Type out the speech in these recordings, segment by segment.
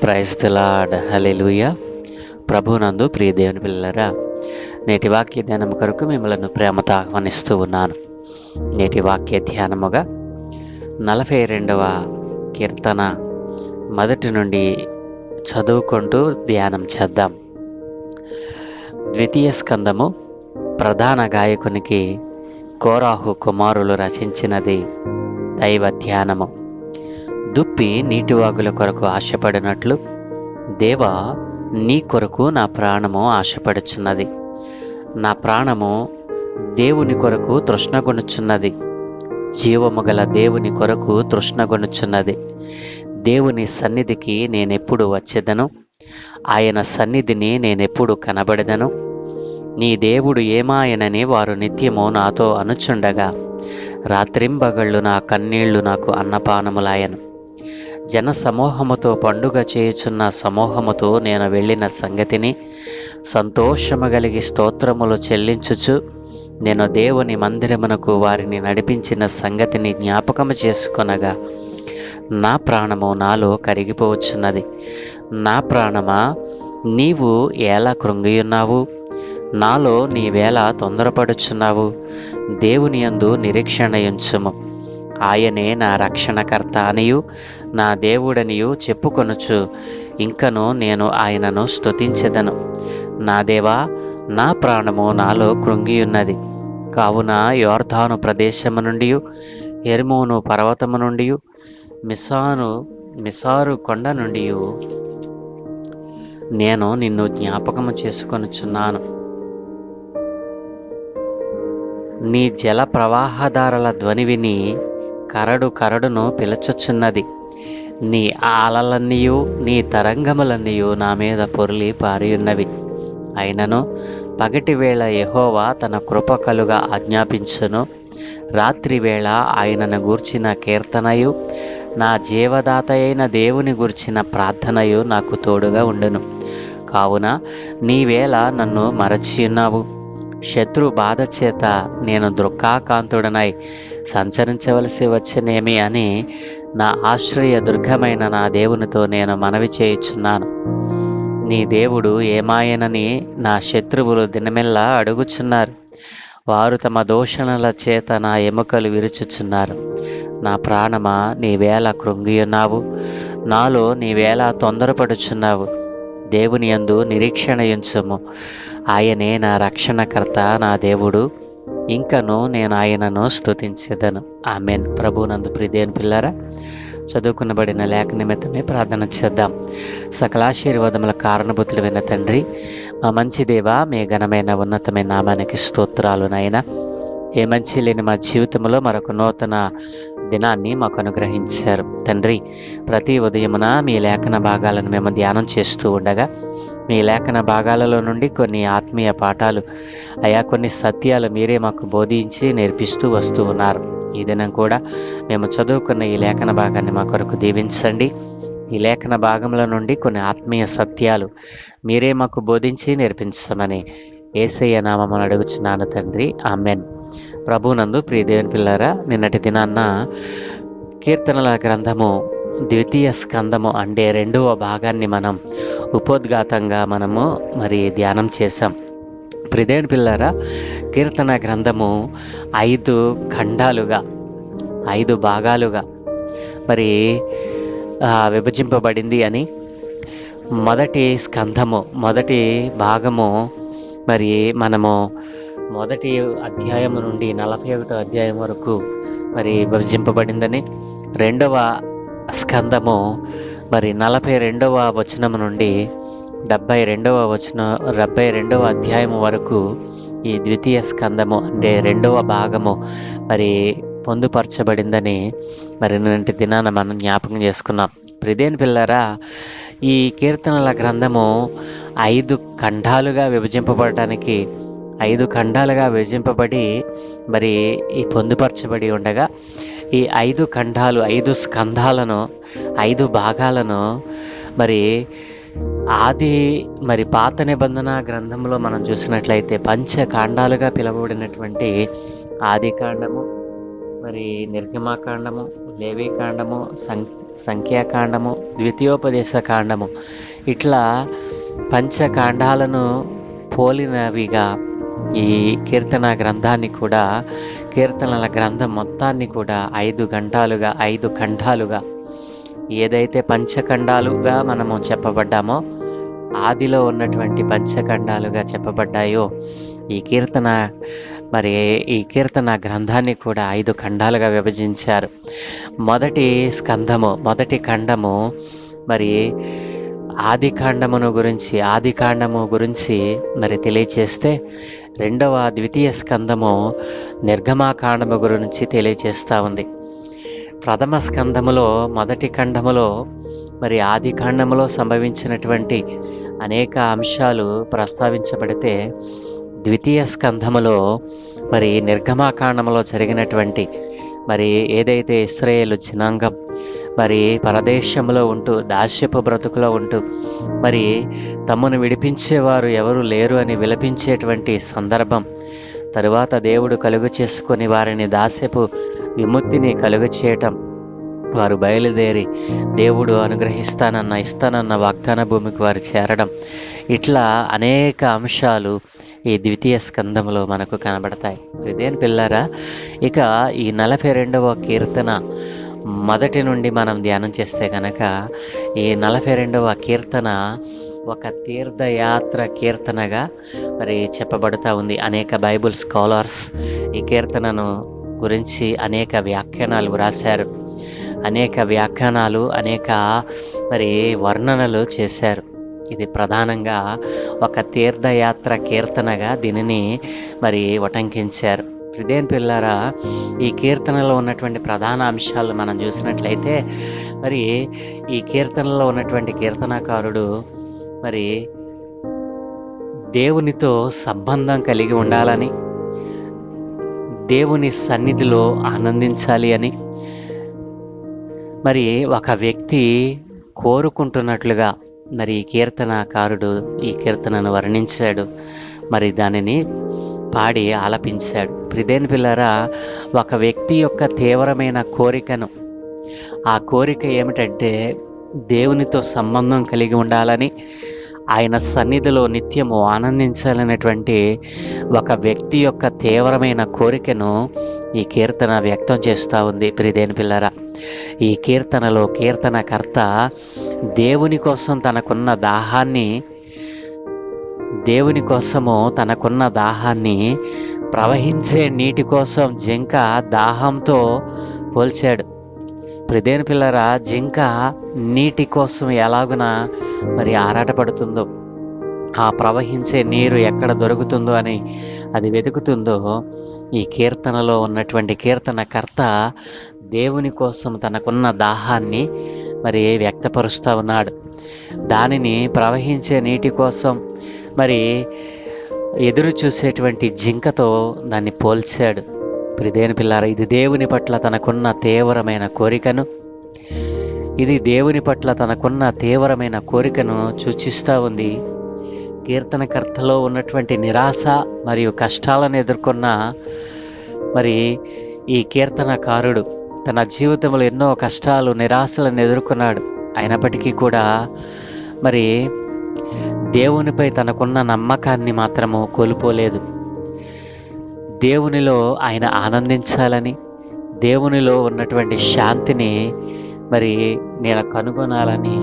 Praise the lord. హల్లెలూయా. ప్రభునందు ప్రియ దేవుని పిల్లలారా, నేటి వాక్య ధ్యానం కొరకు మిమ్మల్ని ప్రేమతో ఆహ్వానిస్తూ ఉన్నాను. నేటి వాక్య ధ్యానముగా 42వ కీర్తన మొదటి నుండి చదువుకుంటూ ధ్యానం చేద్దాం. ద్వితీయ స్కందము ప్రధాన గాయకునికి కోరాహు కుమారులు రచించినది. దైవ ధ్యానము. దుప్పి నీటివాగుల కొరకు ఆశపడినట్లు దేవా, నీ కొరకు నా ప్రాణము ఆశపడుచున్నది. నా ప్రాణము దేవుని కొరకు తృష్ణగొనుచున్నది. జీవము గల దేవుని కొరకు తృష్ణగొనుచున్నది. దేవుని సన్నిధికి నేనెప్పుడు వచ్చేదను? ఆయన సన్నిధిని నేనెప్పుడు కనబడెదను? నీ దేవుడు ఏమాయనని వారు నిత్యము నాతో అనుచుండగా రాత్రింబగళ్ళు నా కన్నీళ్లు నాకు అన్నపానములాయను. జన సమూహముతో పండుగ చేయుచున్న సమూహముతో నేను వెళ్ళిన సంగతిని సంతోషము కలిగి స్తోత్రములు చెల్లించుచు నేను దేవుని మందిరమునకు వారిని నడిపించిన సంగతిని జ్ఞాపకము చేసుకొనగా నా ప్రాణము నాలో కరిగిపోవచ్చున్నది. నా ప్రాణమా, నీవు ఎలా కృంగియున్నావు? నాలో నీవేళ తొందరపడుచున్నావు? దేవుని యందు నిరీక్షణయుంచుము. ఆయనే నా రక్షణకర్త అనియు నా దేవుడనియు చెప్పుకొనుచు ఇంకను నేను ఆయనను స్తుతించెదను. నా దేవా, నా ప్రాణము నాలో కృంగియున్నది. కావున యోర్దాను ప్రదేశము నుండి, హెర్మోను పర్వతము నుండి, మిసారు కొండ నుండి నేను నిన్ను జ్ఞాపకము చేసుకొనుచున్నాను. నీ జల ప్రవాహదారుల ధ్వని విని కరడును పిలుచుచున్నది. నీ అలలన్నీయు నీ తరంగములన్నీయు నా మీద పొర్లి పారియున్నవి. అయినను పగటి వేళ యెహోవా తన కృప కలుగా ఆజ్ఞాపించును. రాత్రి వేళ ఆయనను గూర్చిన కీర్తనయు నా జీవదాత అయిన దేవుని గూర్చిన ప్రార్థనయు నాకు తోడుగా ఉండును. కావున నీవేళ నన్ను మరచియున్నావు. శత్రు బాధ చేత నేను దుఃఖాకాంతుడనై సంచరించవలసి వచ్చనేమి అని నా ఆశ్రయ దుర్గమైన నా దేవునితో నేను మనవి చేయుచున్నాను. నీ దేవుడు ఏమాయనని నా శత్రువులు దినమెల్లా అడుగుచున్నారు. వారు తమ దూషణల చేత నా ఎముకలు విరుచుచున్నారు. నా ప్రాణమా, నీవేళ కృంగియున్నావు? నాలో నీవేళ తొందరపడుచున్నావు? దేవుని యందు నిరీక్షణయుంచుము. ఆయనే నా రక్షణకర్త, నా దేవుడు. ఇంకను నేను ఆయనను స్తుతించెదను. ఆమెన్. ప్రభునందు ప్రియదేవుని పిల్లారా, చదువుకునబడిన లేఖ నిమిత్తమే ప్రార్థన చేద్దాం. సకలాశీర్వాదముల కారణభూతుడైన తండ్రి, మా మంచి దేవా, మీ ఘనమైన ఉన్నతమైన నామానికి స్తోత్రాలు నాయన. ఏ మంచి లేని మా జీవితంలో మరొక నూతన దినాన్ని మాకు అనుగ్రహించారు తండ్రి. ప్రతి ఉదయమున మీ లేఖన భాగాలను మేము ధ్యానం చేస్తూ ఉండగా మీ లేఖన భాగాలలో నుండి కొన్ని ఆత్మీయ పాఠాలు, కొన్ని సత్యాలు మీరే మాకు బోధించి నేర్పిస్తూ వస్తూ ఉన్నారు. ఈ దినం కూడా మేము చదువుకున్న ఈ లేఖన భాగాన్ని మా కొరకు దీవించండి. ఈ లేఖన భాగముల నుండి కొన్ని ఆత్మీయ సత్యాలు మీరే మాకు బోధించి నేర్పించమని యేసయ్య నామమున అడుగుచున్నాను తండ్రి. ఆమెన్. ప్రభునందు ప్రియ దేవుని పిల్లారా, నిన్నటి దినాన్న కీర్తనల గ్రంథము ద్వితీయ స్కందము అంటే 2వ భాగాన్ని మనం ఉపోద్ఘాతంగా మనము ధ్యానం చేశాం. ప్రియ దేవుని పిల్లారా, కీర్తన గ్రంథము 5 ఖండాలుగా 5 భాగాలుగా విభజింపబడింది అని మొదటి స్కంధము మొదటి భాగము మనము మొదటి అధ్యాయము నుండి 41వ అధ్యాయం వరకు విభజింపబడిందని, 2వ స్కందము 42వ వచనము నుండి 72వ అధ్యాయము వరకు ఈ ద్వితీయ స్కందము అంటే 2వ భాగము పొందుపరచబడిందని నిన్నటి దినాన మనం జ్ఞాపకం చేసుకున్నాం. ప్రియదేవుని పిల్లారా, ఈ కీర్తనల గ్రంథము 5 ఖండాలుగా విభజింపబడటానికి 5 ఖండాలుగా విభజింపబడి ఈ పొందుపరచబడి ఉండగా ఈ 5 ఖండాలు 5 స్కంధాలను 5 భాగాలను ఆది పాత నిబంధన గ్రంథంలో మనం చూసినట్లయితే పంచకాండాలుగా పిలువబడినటువంటి ఆది కాండము, నిర్గమాకాండము, లేవీకాండము, సంఖ్యాకాండము, ద్వితీయోపదేశ కాండము, ఇట్లా పంచకాండాలను పోలినవిగా ఈ కీర్తన గ్రంథాన్ని కూడా, కీర్తనల గ్రంథం మొత్తాన్ని కూడా 5 ఖండాలుగా ఏదైతే పంచఖండాలుగా మనము చెప్పబడ్డామో, ఆదిలో ఉన్నటువంటి పంచఖండాలుగా చెప్పబడ్డాయో, ఈ కీర్తన గ్రంథాన్ని కూడా 5 ఖండాలుగా విభజించారు. మొదటి ఖండము మరి ఆది కాండము గురించి మరి తెలియచేస్తే, ద్వితీయ స్కందము నిర్గమాకాండము గురించి తెలియచేస్తూ ఉంది. ప్రథమ స్కందములో, మొదటి ఖండములో మరి ఆది కాండములో సంభవించినటువంటి అనేక అంశాలు ప్రస్తావించబడితే, ద్వితీయ స్కంధములో మరి నిర్గమాకాండములో జరిగినటువంటి మరి ఏదైతే ఇశ్రాయేలు జనాంగం మరి పరదేశంలో ఉంటూ, దాస్యపు బ్రతుకులో ఉంటూ, మరి తమను విడిపించేవారు ఎవరు లేరు అని విలపించేటువంటి సందర్భం, తరువాత దేవుడు కలుగు చేసుకొని వారిని దాస్యపు విముక్తిని కలుగు చేయటం, వారు బయలుదేరి దేవుడు ఇస్తానన్న వాగ్దాన భూమికి వారు చేరడం, ఇట్లా అనేక అంశాలు ఈ ద్వితీయ స్కంధంలో మనకు కనబడతాయి. ఇదేం పిల్లరా, ఇక ఈ 42వ కీర్తన మొదటి నుండి మనం ధ్యానం చేస్తే కనుక, ఈ 42వ కీర్తన ఒక తీర్థయాత్ర కీర్తనగా మరి చెప్పబడుతూ ఉంది. అనేక బైబుల్ స్కాలర్స్ ఈ కీర్తనను గురించి అనేక వ్యాఖ్యానాలు వ్రాశారు, అనేక మరి వర్ణనలు చేశారు. ఇది ప్రధానంగా ఒక తీర్థయాత్ర కీర్తనగా దీనిని మరి ఉటంకించారు. ఇదేం పిల్లారా, ఈ కీర్తనలో ఉన్నటువంటి ప్రధాన అంశాలు మనం చూసినట్లయితే, మరి ఈ కీర్తనలో ఉన్నటువంటి కీర్తనకారుడు మరి దేవునితో సంబంధం కలిగి ఉండాలని, దేవుని సన్నిధిలో ఆనందించాలి అని మరి ఒక వ్యక్తి కోరుకుంటున్నట్లుగా మరి ఈ కీర్తనకారుడు ఈ కీర్తనను వర్ణించాడు, మరి దానిని పాడి ఆలపించాడు. ప్రిదేన్ పిల్లరా, ఒక వ్యక్తి యొక్క తీవ్రమైన కోరికను, ఆ కోరిక ఏమిటంటే దేవునితో సంబంధం కలిగి ఉండాలని, ఆయన సన్నిధిలో నిత్యము ఆనందించాలనేటువంటి ఒక వ్యక్తి యొక్క తీవ్రమైన కోరికను ఈ కీర్తన వ్యక్తం చేస్తూ ఉంది. ప్రిదేన్ పిల్లరా, ఈ కీర్తనలో కీర్తనకర్త దేవుని కోసం తనకున్న దాహాన్ని ప్రవహించే నీటి కోసం జింక దాహంతో పోల్చాడు. ప్రిదేన్ పిల్లరా, జింక నీటి కోసం ఎలాగున మరి ఆరాటపడుతుందో, ఆ ప్రవహించే నీరు ఎక్కడ దొరుకుతుందో అని అది వెతుకుతుందో, ఈ కీర్తనలో ఉన్నటువంటి కీర్తనకర్త దేవుని కోసం తనకున్న దాహాన్ని మరి వ్యక్తపరుస్తూ ఉన్నాడు. దానిని ప్రవహించే నీటి కోసం మరి ఎదురు చూసేటువంటి జింకతో దాన్ని పోల్చాడు. ప్రిదేన్ పిల్లారా, ఇది దేవుని పట్ల తనకున్న తీవ్రమైన కోరికను సూచిస్తూ ఉంది. కీర్తనకర్తలో ఉన్నటువంటి నిరాశ మరియు కష్టాలను ఎదుర్కొన్న మరి ఈ కీర్తనకారుడు తన జీవితంలో ఎన్నో కష్టాలు, నిరాశలను ఎదుర్కొన్నాడు. అయినప్పటికీ కూడా మరి దేవునిపై తనకున్న నమ్మకాన్ని మాత్రము కోల్పోలేదు. దేవునిలో ఆయన ఆనందించాలని, దేవునిలో ఉన్నటువంటి శాంతిని మరి నేను కనుగొనాలని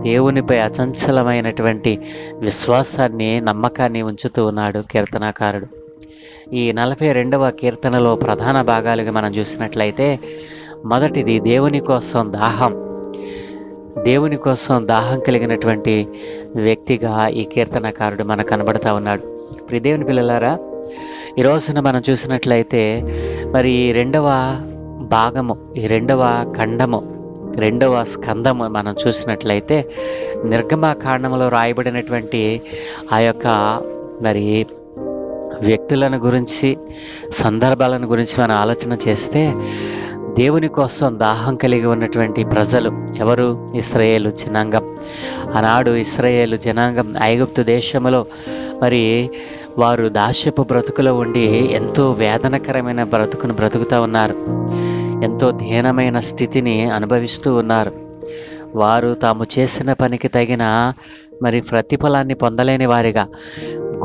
దేవునిపై అచంచలమైనటువంటి విశ్వాసాన్ని, నమ్మకాన్ని ఉంచుతూ ఉన్నాడు కీర్తనాకారుడు. ఈ 42వ కీర్తనలో ప్రధాన భాగాలుగా మనం చూసినట్లయితే, మొదటిది దేవుని కోసం దాహం కలిగినటువంటి వ్యక్తిగా ఈ కీర్తనకారుడు మనకు కనబడతా ఉన్నాడు. దేవుని పిల్లలారా, ఈ రోజున మనం చూసినట్లయితే మరి ఈ రెండవ ఖండము, రెండవ స్కందము మనం చూసినట్లయితే, నిర్గమాకాండములో రాయబడినటువంటి ఆ యొక్క మరి వ్యక్తులను గురించి, సందర్భాలను గురించి మనం ఆలోచన చేస్తే, దేవుని కోసం దాహం కలిగి ఉన్నటువంటి ప్రజలు ఎవరు? ఇశ్రాయేలు జనాంగం. ఆనాడు ఇశ్రాయేలు జనాంగం ఐగుప్తు దేశంలో మరి వారు దాస్యపు బ్రతుకులో ఉండి ఎంతో వేదనకరమైన బ్రతుకుతూ ఉన్నారు. ఎంతో దీనమైన స్థితిని అనుభవిస్తూ ఉన్నారు. వారు తాము చేసిన పనికి తగిన ప్రతిఫలాన్ని పొందలేని వారిగా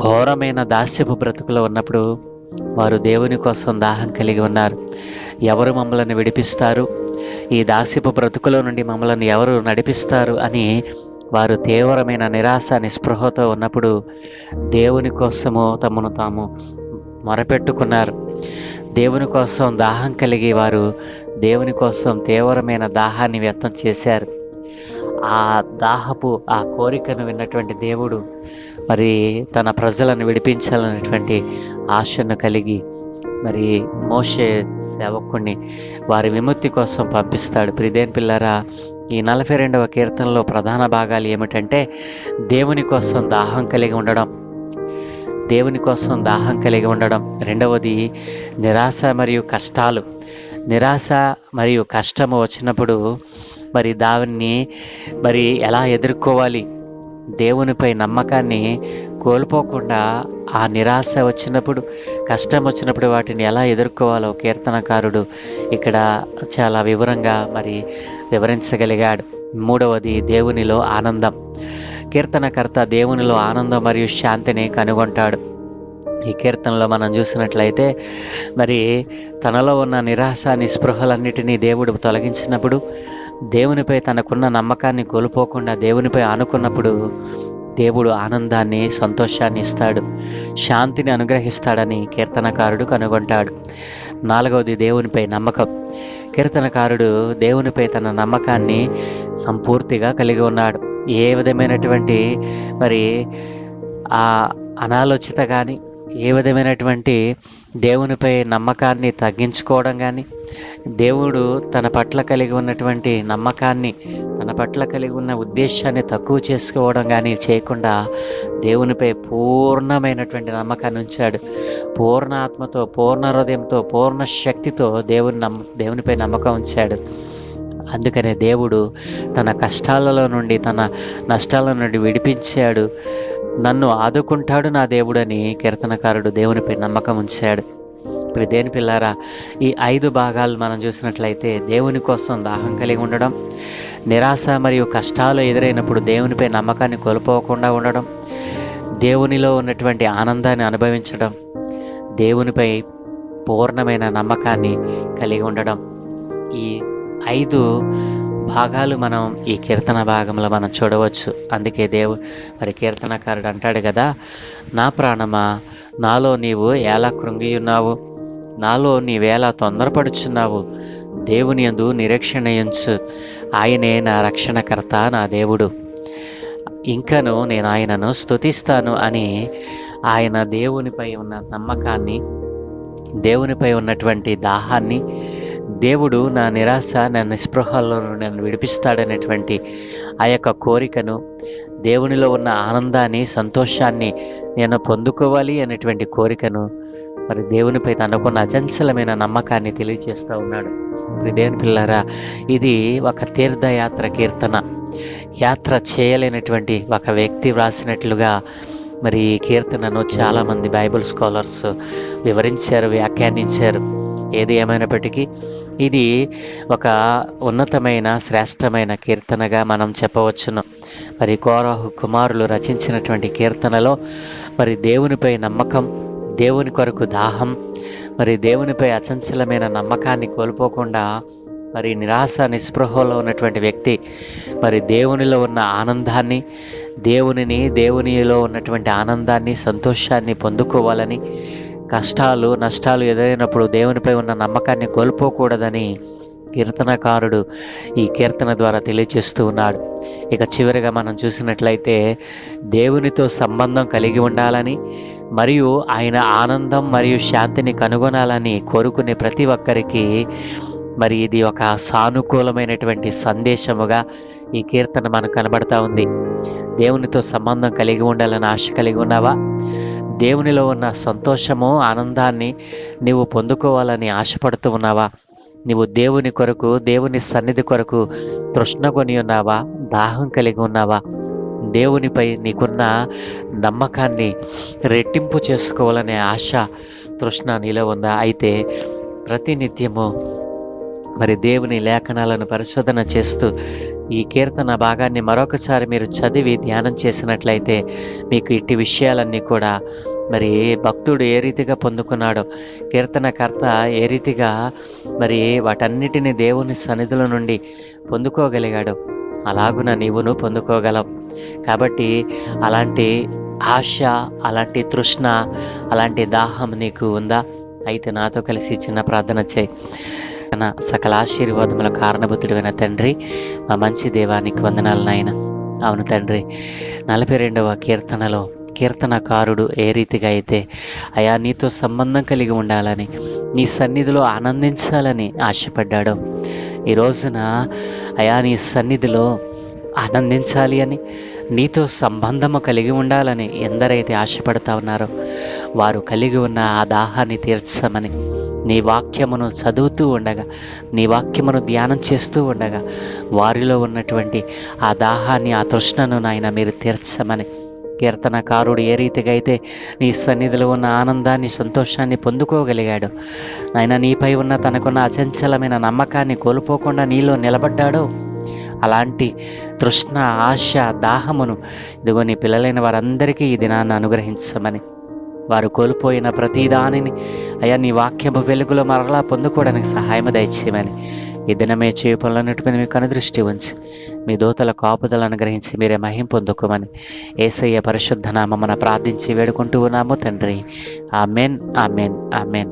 ఘోరమైన దాస్యపు బ్రతుకులో ఉన్నప్పుడు వారు దేవుని కోసం దాహం కలిగి ఉన్నారు. ఎవరు మమ్మల్ని విడిపిస్తారు, ఈ దాస్యపు బ్రతుకులో నుండి మమ్మల్ని ఎవరు నడిపిస్తారు అని వారు తీవ్రమైన నిరాశ నిస్పృహతో ఉన్నప్పుడు దేవుని కోసము తమను తాము మొరపెట్టుకున్నారు. దేవుని కోసం దాహం కలిగి వారు దేవుని కోసం తీవ్రమైన దాహాన్ని వ్యక్తం చేశారు. ఆ దాహపు ఆ కోరికను విన్నటువంటి దేవుడు తన ప్రజలను విడిపించాలనేటువంటి ఆశను కలిగి మోషే సేవకుణ్ణి వారి విముక్తి కోసం పంపిస్తాడు. ప్రియదేని పిల్లరా, ఈ 42వ కీర్తనలో ప్రధాన భాగాలు ఏమిటంటే దేవుని కోసం దాహం కలిగి ఉండడం, దేవుని కోసం దాహం కలిగి ఉండడం. రెండవది నిరాశ మరియు కష్టాలు. నిరాశ మరియు కష్టము వచ్చినప్పుడు దాన్ని ఎలా ఎదుర్కోవాలి, దేవునిపై నమ్మకాన్ని కోల్పోకుండా ఆ నిరాశ వచ్చినప్పుడు, కష్టం వచ్చినప్పుడు వాటిని ఎలా ఎదుర్కోవాలో కీర్తనకారుడు ఇక్కడ చాలా వివరంగా వివరించగలిగాడు. మూడవది దేవునిలో ఆనందం. కీర్తనకర్త దేవునిలో ఆనందం మరియు శాంతిని కనుగొంటాడు. ఈ కీర్తనలో మనం చూసినట్లయితే తనలో ఉన్న నిరాశ నిస్పృహలన్నిటినీ దేవుడు తొలగించినప్పుడు, దేవునిపై తనకున్న నమ్మకాన్ని కోల్పోకుండా దేవునిపై ఆనుకున్నప్పుడు దేవుడు ఆనందాన్ని, సంతోషాన్ని ఇస్తాడు, శాంతిని అనుగ్రహిస్తాడని కీర్తనకారుడు కనుగొంటాడు. నాలుగవది దేవునిపై నమ్మకం. కీర్తనకారుడు దేవునిపై తన నమ్మకాన్ని సంపూర్తిగా కలిగి ఉన్నాడు. ఏ విధమైనటువంటి ఆ అనాలోచిత కానీ, ఏ విధమైనటువంటి దేవునిపై నమ్మకాన్ని తగ్గించుకోవడం కానీ, దేవుడు తన పట్ల కలిగి ఉన్నటువంటి నమ్మకాన్ని, తన పట్ల కలిగి ఉన్న ఉద్దేశాన్ని తక్కువ చేసుకోవడం కానీ చేయకుండా దేవునిపై పూర్ణమైనటువంటి నమ్మకాన్ని ఉంచాడు. పూర్ణ ఆత్మతో, పూర్ణ హృదయంతో, పూర్ణ శక్తితో దేవునిపై నమ్మకం ఉంచాడు. అందుకనే దేవుడు తన కష్టాలలో నుండి, తన నష్టాల నుండి విడిపించాడు. నన్ను ఆదుకుంటాడు నా దేవుడని కీర్తనకారుడు దేవునిపై నమ్మకం ఉంచాడు. దేని పిల్లారా, ఈ 5 భాగాలు మనం చూసినట్లయితే దేవుని కోసం దాహం కలిగి ఉండడం, నిరాశ మరియు కష్టాలు ఎదురైనప్పుడు దేవునిపై నమ్మకాన్ని కోల్పోకుండా ఉండడం, దేవునిలో ఉన్నటువంటి ఆనందాన్ని అనుభవించడం, దేవునిపై పూర్ణమైన నమ్మకాన్ని కలిగి ఉండడం. ఈ 5 భాగాలు మనం ఈ కీర్తన భాగంలో మనం చూడవచ్చు. అందుకే కీర్తనకారుడు అంటాడు కదా, నా ప్రాణమా నాలో నీవు ఎలా కృంగియున్నావు, నాలో నీవేలా తొందరపడుచున్నావు, దేవుని యందు నిరీక్షణయుంచు, ఆయనే నా రక్షణకర్త, నా దేవుడు, ఇంకను నేను ఆయనను స్తుతిస్తాను అని ఆయన దేవునిపై ఉన్న నమ్మకాన్ని, దేవునిపై ఉన్నటువంటి దాహాన్ని, దేవుడు నా నిరాశ, నా నిస్పృహల్లో నన్ను విడిపిస్తాడనేటువంటి ఆ యొక్క కోరికను, దేవునిలో ఉన్న ఆనందాన్ని, సంతోషాన్ని నేను పొందుకోవాలి అనేటువంటి కోరికను దేవునిపై తనకున్న అచంచలమైన నమ్మకాన్ని తెలియజేస్తూ ఉన్నాడు. దేవుని పిల్లరా, ఇది ఒక తీర్థయాత్ర కీర్తన. యాత్ర చేయలేనటువంటి ఒక వ్యక్తి వ్రాసినట్లుగా ఈ కీర్తనను చాలామంది బైబిల్ స్కాలర్స్ వివరించారు, వ్యాఖ్యానించారు. ఏది ఏమైనప్పటికీ ఇది ఒక ఉన్నతమైన, శ్రేష్టమైన కీర్తనగా మనం చెప్పవచ్చును. కోరాహు కుమారులు రచించినటువంటి కీర్తనలో దేవునిపై నమ్మకం, దేవుని కొరకు దాహం, దేవునిపై అచంచలమైన నమ్మకాన్ని కోల్పోకుండా నిరాశ నిస్పృహలో ఉన్నటువంటి వ్యక్తి దేవునిలో ఉన్న ఆనందాన్ని, దేవునిలో ఉన్నటువంటి ఆనందాన్ని, సంతోషాన్ని పొందుకోవాలని, కష్టాలు నష్టాలు ఎదురైనప్పుడు దేవునిపై ఉన్న నమ్మకాన్ని కోల్పోకూడదని కీర్తనకారుడు ఈ కీర్తన ద్వారా తెలియజేస్తూ ఉన్నాడు. ఇక చివరిగా మనం చూసినట్లయితే దేవునితో సంబంధం కలిగి ఉండాలని మరియు ఆయన ఆనందం మరియు శాంతిని కనుగొనాలని కోరుకునే ప్రతి ఒక్కరికి ఇది ఒక సానుకూలమైనటువంటి సందేశముగా ఈ కీర్తన మనకు కనబడతా ఉంది. దేవునితో సంబంధం కలిగి ఉండాలని ఆశ కలిగి ఉన్నావా? దేవునిలో ఉన్న సంతోషము, ఆనందాన్ని నీవు పొందుకోవాలని ఆశపడుతూ ఉన్నావా? నీవు దేవుని కొరకు, దేవుని సన్నిధి కొరకు తృష్ణ కొని ఉన్నావా? దాహం కలిగి ఉన్నావా? దేవునిపై నీకున్న నమ్మకాన్ని రెట్టింపు చేసుకోవాలనే ఆశ, తృష్ణ నీలో ఉందా? అయితే ప్రతినిత్యము మరి దేవుని లేఖనాలను పరిశోధన చేస్తూ ఈ కీర్తన భాగాన్ని మరొకసారి మీరు చదివి ధ్యానం చేసినట్లయితే మీకు ఇట్టి విషయాలన్నీ కూడా మరి భక్తుడు ఏ రీతిగా పొందుకున్నాడో, కీర్తనకర్త ఏ రీతిగా మరి వాటన్నిటిని దేవుని సన్నిధుల నుండి పొందుకోగలిగాడు, అలాగున నీవును పొందుకోగలవు. కాబట్టి అలాంటి ఆశ, అలాంటి తృష్ణ, అలాంటి దాహం నీకు ఉందా? అయితే నాతో కలిసి చిన్న ప్రార్థన చేయి. సకల ఆశీర్వాదముల కారణభూతుడైన తండ్రి, మా మంచి దేవానికి వందనాలు నాయన. అవును తండ్రి, 42వ కీర్తనలో కీర్తనకారుడు ఏ రీతిగా అయితే అయా నీతో సంబంధం కలిగి ఉండాలని, నీ సన్నిధిలో ఆనందించాలని ఆశపడ్డాడో, ఈ రోజున అయా నీ సన్నిధిలో ఆనందించాలి అని, నీతో సంబంధము కలిగి ఉండాలని ఎందరైతే ఆశపడతా ఉన్నారో వారు కలిగి ఉన్న ఆ దాహాన్ని తీర్చమని, నీ వాక్యమును చదువుతూ ఉండగా, నీ వాక్యమును ధ్యానం చేస్తూ ఉండగా వారిలో ఉన్నటువంటి ఆ దాహాన్ని, ఆ తృష్ణను నాయన మీరు తీర్చమని, కీర్తనకారుడు ఏ రీతిగా అయితే నీ సన్నిధిలో ఉన్న ఆనందాన్ని, సంతోషాన్ని పొందుకోగలిగాడు నాయన, నీపై ఉన్న తనకున్న అచంచలమైన నమ్మకాన్ని కోల్పోకుండా నీలో నిలబడ్డాడో, అలాంటి తృష్ణ, ఆశ, దాహమును ఇదిగో నీ పిల్లలైన వారందరికీ ఈ దినాన్ని అనుగ్రహించమని, వారు కోల్పోయిన ప్రతి దానిని అయ్యా నీ వాక్యపు వెలుగులో మరలా పొందుకోవడానికి సహాయం దయచేయమని, ఈ దినమే చేపలన్నిటి మీద మీకు అనుదృష్టి ఉంచి మీ దూతల కాపుదలను అనుగ్రహించి మీరే మహిం పొందుకోమని యేసయ్య పరిశుద్ధ నామమున ప్రార్థించి వేడుకుంటూ ఉన్నాము తండ్రి. Amen, amen, amen.